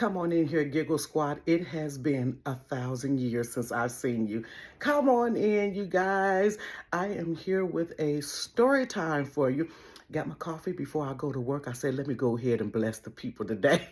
Come on in here, Giggle Squad. It has been 1,000 years since I've seen you. Come on in, you guys. I am here with a story time for you. Got my coffee before I go to work. I said, let me go ahead and bless the people today.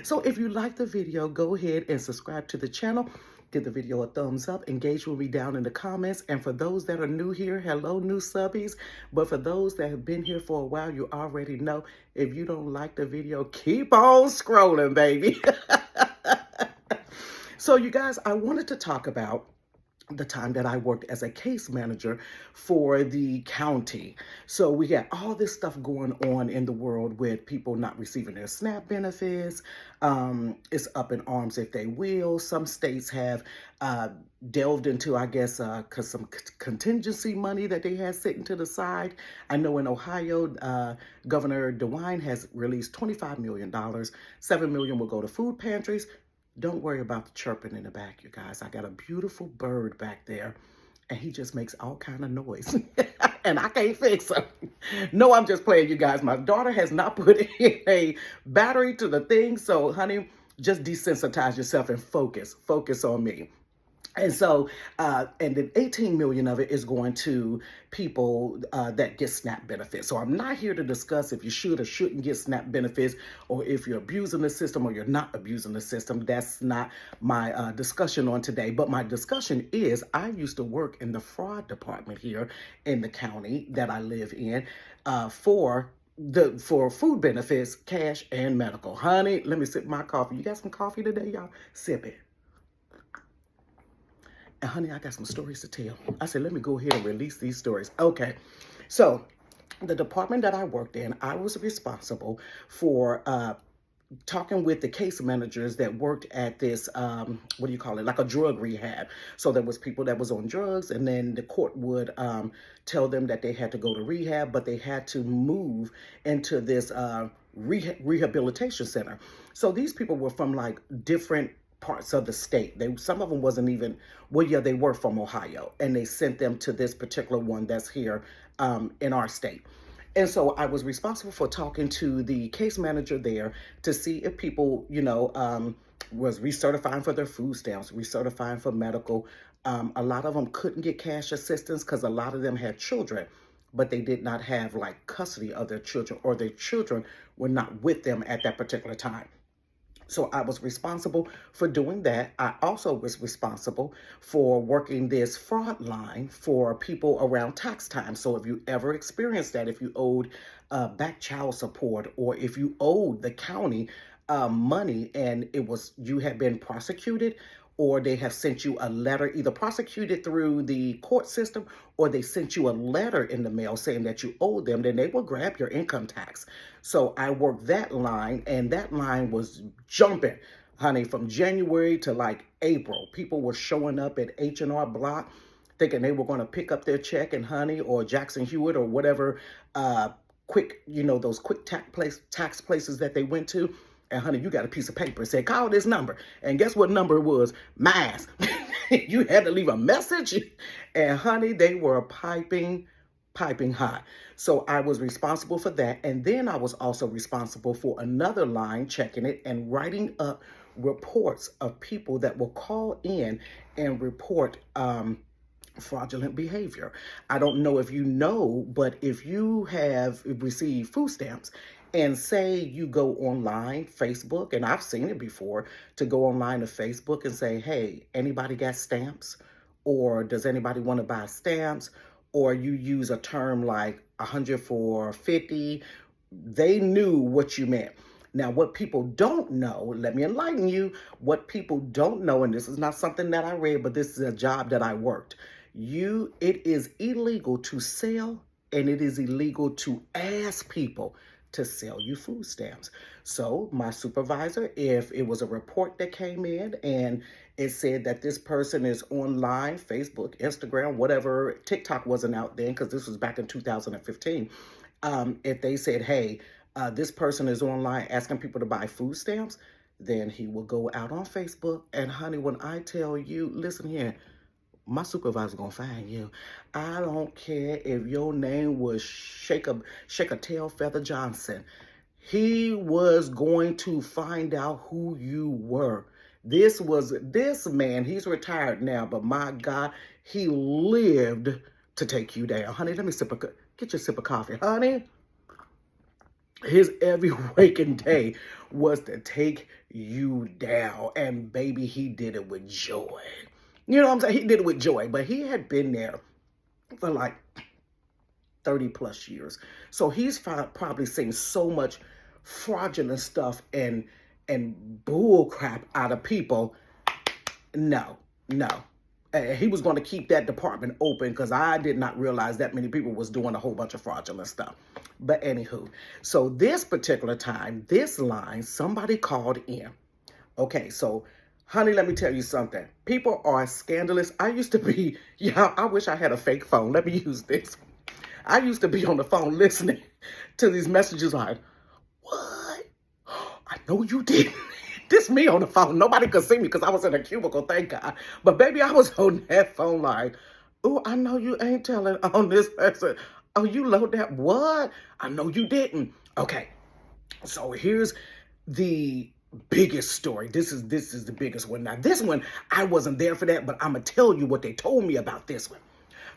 So if you like the video, go ahead and subscribe to the channel. Give the video a thumbs up. Engage with me down in the comments. And for those that are new here, hello, new subbies. But for those that have been here for a while, you already know if you don't like the video, keep on scrolling, baby. So you guys, I wanted to talk about the time that I worked as a case manager for the county. So we got all this stuff going on in the world with people not receiving their SNAP benefits. It's up in arms if they will. Some states have delved into, I guess, some contingency money that they had sitting to the side. I know in Ohio, Governor DeWine has released $25 million. $7 million will go to food pantries. Don't worry about the chirping in the back, you guys. I got a beautiful bird back there, and he just makes all kind of noise, and I can't fix him. No, I'm just playing, you guys. My daughter has not put in a battery to the thing, so, honey, just desensitize yourself and focus. Focus on me. And so, and then 18 million of it is going to people that get SNAP benefits. So I'm not here to discuss if you should or shouldn't get SNAP benefits, or if you're abusing the system or you're not abusing the system. That's not my discussion on today. But my discussion is, I used to work in the fraud department here in the county that I live in for food benefits, cash, and medical. Honey, let me sip my coffee. You got some coffee today, y'all? Sip it. And honey, I got some stories to tell. I said, let me go ahead and release these stories. Okay, so the department that I worked in, I was responsible for talking with the case managers that worked at this, what do you call it, like a drug rehab. So there was people that was on drugs, and then the court would tell them that they had to go to rehab, but they had to move into this rehabilitation center. So these people were from like different parts of the state. Some of them wasn't even, well, yeah, they were from Ohio, and they sent them to this particular one that's here in our state. And so I was responsible for talking to the case manager there to see if people, was recertifying for their food stamps, recertifying for medical. A lot of them couldn't get cash assistance because a lot of them had children, but they did not have like custody of their children, or their children were not with them at that particular time. So I was responsible for doing that. I also was responsible for working this fraud line for people around tax time. So if you ever experienced that, if you owed back child support, or if you owed the county money and you had been prosecuted, or they have sent you a letter, either prosecuted through the court system, or they sent you a letter in the mail saying that you owe them, then they will grab your income tax. So I worked that line, and that line was jumping, honey, from January to like April. People were showing up at H&R Block thinking they were going to pick up their check, and honey, or Jackson Hewitt, or whatever quick, those quick tax places that they went to. And honey, you got a piece of paper and said, call this number. And guess what number it was? Mine. You had to leave a message. And honey, they were piping hot. So I was responsible for that. And then I was also responsible for another line, checking it and writing up reports of people that will call in and report fraudulent behavior. I don't know if you know, but if you have received food stamps, and say you go online, Facebook, and I've seen it before, to go online to Facebook and say, hey, anybody got stamps? Or does anybody want to buy stamps? Or you use a term like 100 for 50. They knew what you meant. Now, what people don't know, let me enlighten you, what people don't know, and this is not something that I read, but this is a job that I worked. It is illegal to sell, and it is illegal to ask people to sell you food stamps. So my supervisor, if it was a report that came in and it said that this person is online, Facebook, Instagram, whatever, TikTok wasn't out then because this was back in 2015. If they said, hey, this person is online asking people to buy food stamps, then he will go out on Facebook. And honey, when I tell you, listen here, my supervisor's gonna find you. I don't care if your name was Shake a Tail Feather Johnson. He was going to find out who you were. This man, he's retired now, but my God, he lived to take you down. Honey, let me get your sip of coffee. Honey, his every waking day was to take you down. And baby, he did it with joy. You know what I'm saying? He did it with joy, but he had been there for like 30 plus years. So he's probably seen so much fraudulent stuff and bull crap out of people. No, no. He was going to keep that department open because I did not realize that many people was doing a whole bunch of fraudulent stuff. But anywho, so this particular time, this line, somebody called in. Okay, so honey, let me tell you something. People are scandalous. I used to be, yeah, I wish I had a fake phone. Let me use this. I used to be on the phone listening to these messages like, what? I know you did. This me on the phone. Nobody could see me because I was in a cubicle, thank God. But baby, I was on that phone like, oh, I know you ain't telling on this person. Oh, you load that? What? I know you didn't. Okay, so here's the biggest story. This is the biggest one. Now, this one, I wasn't there for that, but I'm going to tell you what they told me about this one.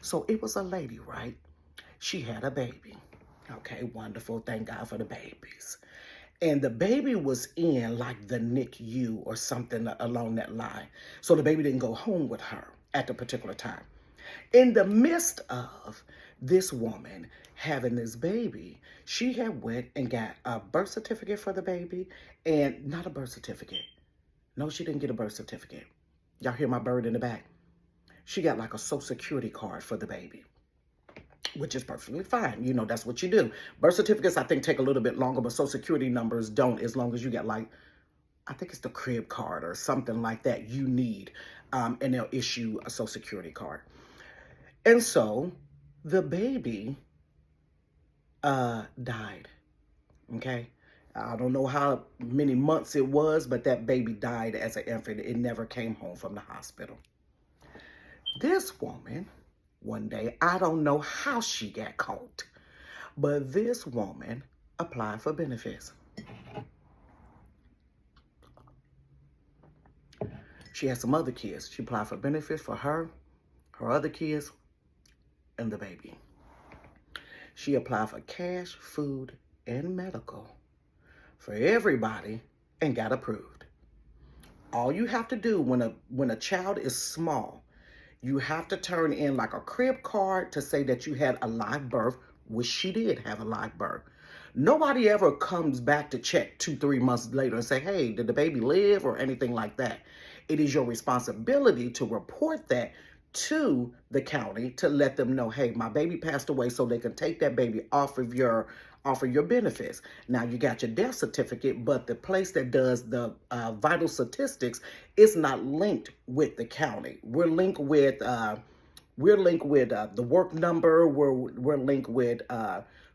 So it was a lady, right? She had a baby. Okay, wonderful. Thank God for the babies. And the baby was in like the NICU or something along that line. So the baby didn't go home with her at the particular time. In the midst of this woman having this baby, she had went and got a birth certificate for the baby, and not a birth certificate. No, she didn't get a birth certificate. Y'all hear my bird in the back? She got like a social security card for the baby, which is perfectly fine. You know, that's what you do. Birth certificates, I think, take a little bit longer, but social security numbers don't, as long as you get like, I think it's the crib card or something like that you need, and they'll issue a social security card. And so the baby died, okay? I don't know how many months it was, but that baby died as an infant. It never came home from the hospital. This woman, one day, I don't know how she got caught, but this woman applied for benefits. She had some other kids. She applied for benefits for her other kids, and the baby. She applied for cash, food, and medical for everybody and got approved. All you have to do when a child is small, you have to turn in like a crib card to say that you had a live birth, which she did have a live birth. Nobody ever comes back to check 2-3 months later and say, hey, did the baby live or anything like that. It is your responsibility to report that to the county to let them know, hey, my baby passed away, so they can take that baby off of your benefits. Now, you got your death certificate, but the place that does the vital statistics is not linked with the county. We're linked with the work number. We're linked with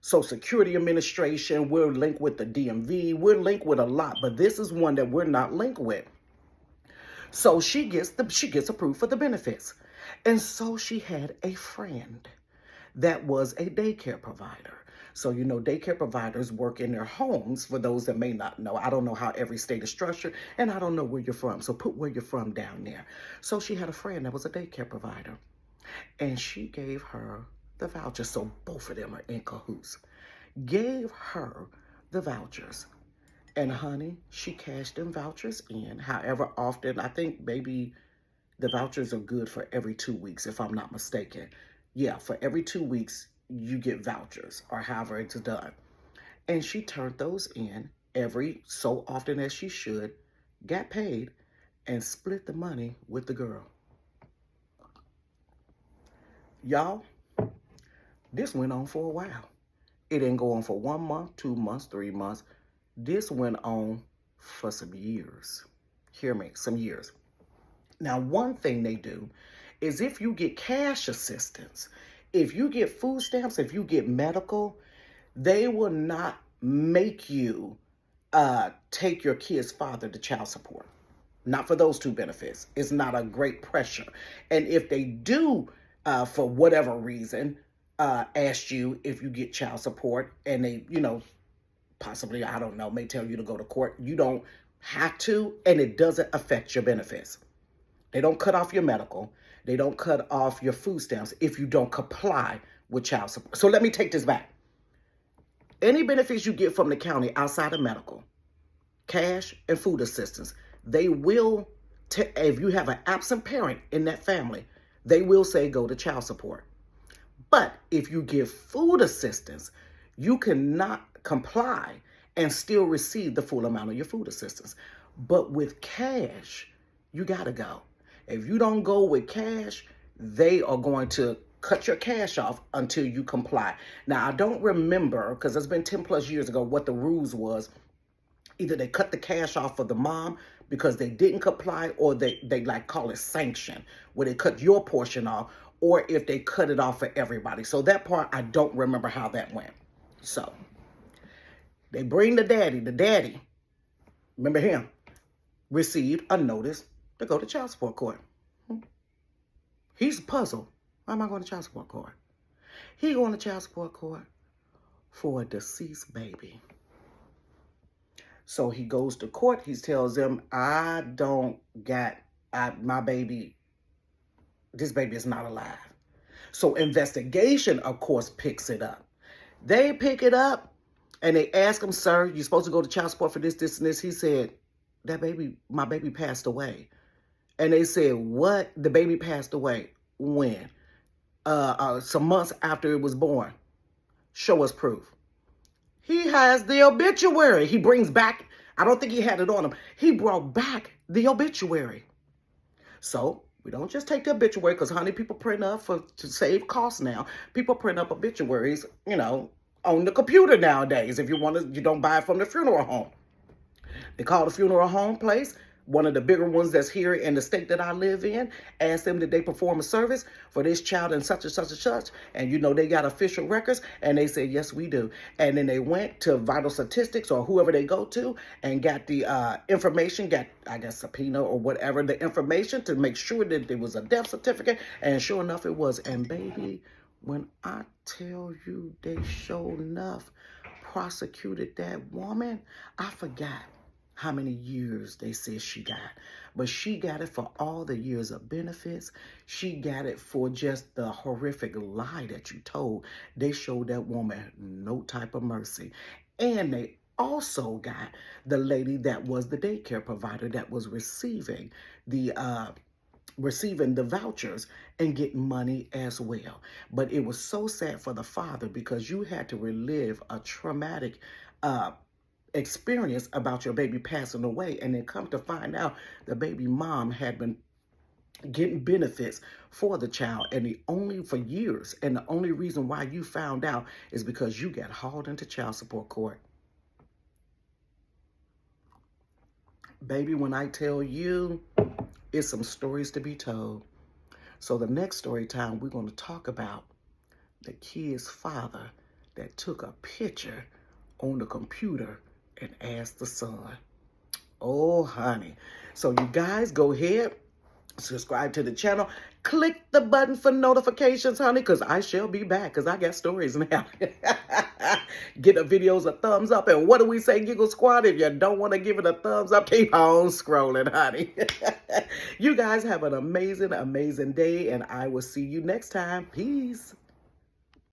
Social Security Administration. We're linked with the DMV. We're linked with a lot, but this is one that we're not linked with. So she gets approved for the benefits. And so she had a friend that was a daycare provider. So, you know, daycare providers work in their homes, for those that may not know. I don't know how every state is structured, and I don't know where you're from. So put where you're from down there. So she had a friend that was a daycare provider, and she gave her the vouchers. So both of them are in cahoots. Gave her the vouchers. And honey, she cashed them vouchers in. However often, I think maybe the vouchers are good for every 2 weeks, if I'm not mistaken. Yeah, for every 2 weeks, you get vouchers, or however it's done. And she turned those in every so often as she should, got paid, and split the money with the girl. Y'all, this went on for a while. It didn't go on for 1 month, 2 months, 3 months. This went on for some years. Hear me, some years. Now, one thing they do is if you get cash assistance, if you get food stamps, if you get medical, they will not make you take your kid's father to child support. Not for those two benefits. It's not a great pressure. And if they do, for whatever reason, ask you if you get child support, and they, possibly, I don't know, may tell you to go to court. You don't have to, and it doesn't affect your benefits. They don't cut off your medical. They don't cut off your food stamps if you don't comply with child support. So let me take this back. Any benefits you get from the county outside of medical, cash, and food assistance, they will, if you have an absent parent in that family, they will say go to child support. But if you give food assistance, you cannot comply and still receive the full amount of your food assistance. But with cash, you got to go. If you don't go with cash, they are going to cut your cash off until you comply. Now, I don't remember, because it's been 10 plus years ago, what the rules was. Either they cut the cash off for the mom because they didn't comply, or they like call it sanction, where they cut your portion off, or if they cut it off for everybody. So that part, I don't remember how that went. So they bring the daddy. The daddy, remember him, received a notice to go to child support court. He's puzzled. Why am I going to child support court? He going to child support court for a deceased baby. So he goes to court. He tells them, I don't got my baby. This baby is not alive. So investigation, of course, picks it up. They pick it up and they ask him, sir, you're supposed to go to child support for this, this, and this. He said, my baby passed away. And they said, what? The baby passed away. When? Some months after it was born. Show us proof. He has the obituary. He brings back, I don't think he had it on him. He brought back the obituary. So we don't just take the obituary, because, honey, people print up to save costs now. People print up obituaries, on the computer nowadays. If you you don't buy it from the funeral home. They call the funeral home place, one of the bigger ones that's here in the state that I live in, ask them, did they perform a service for this child and such and such and such? And, they got official records, and they said, yes, we do. And then they went to Vital Statistics or whoever they go to and got the information, got, I guess, subpoena or whatever, the information to make sure that there was a death certificate. And sure enough, it was. And, baby, when I tell you they sure enough prosecuted that woman, I forgot how many years they said she got. But she got it for all the years of benefits. She got it for just the horrific lie that you told. They showed that woman no type of mercy. And they also got the lady that was the daycare provider that was receiving the vouchers and getting money as well. But it was so sad for the father, because you had to relive a traumatic experience about your baby passing away, and then come to find out the baby mom had been getting benefits for the child, and for years, and the only reason why you found out is because you got hauled into child support court. Baby, when I tell you, it's some stories to be told. So the next story time, we're going to talk about the kid's father that took a picture on the computer and asked the son. Oh, honey. So you guys go ahead, subscribe to the channel, click the button for notifications, honey, because I shall be back, because I got stories now. Get the videos a thumbs up. And what do we say, Giggle Squad? If you don't want to give it a thumbs up, keep on scrolling, honey. You guys have an amazing, amazing day, and I will see you next time. Peace.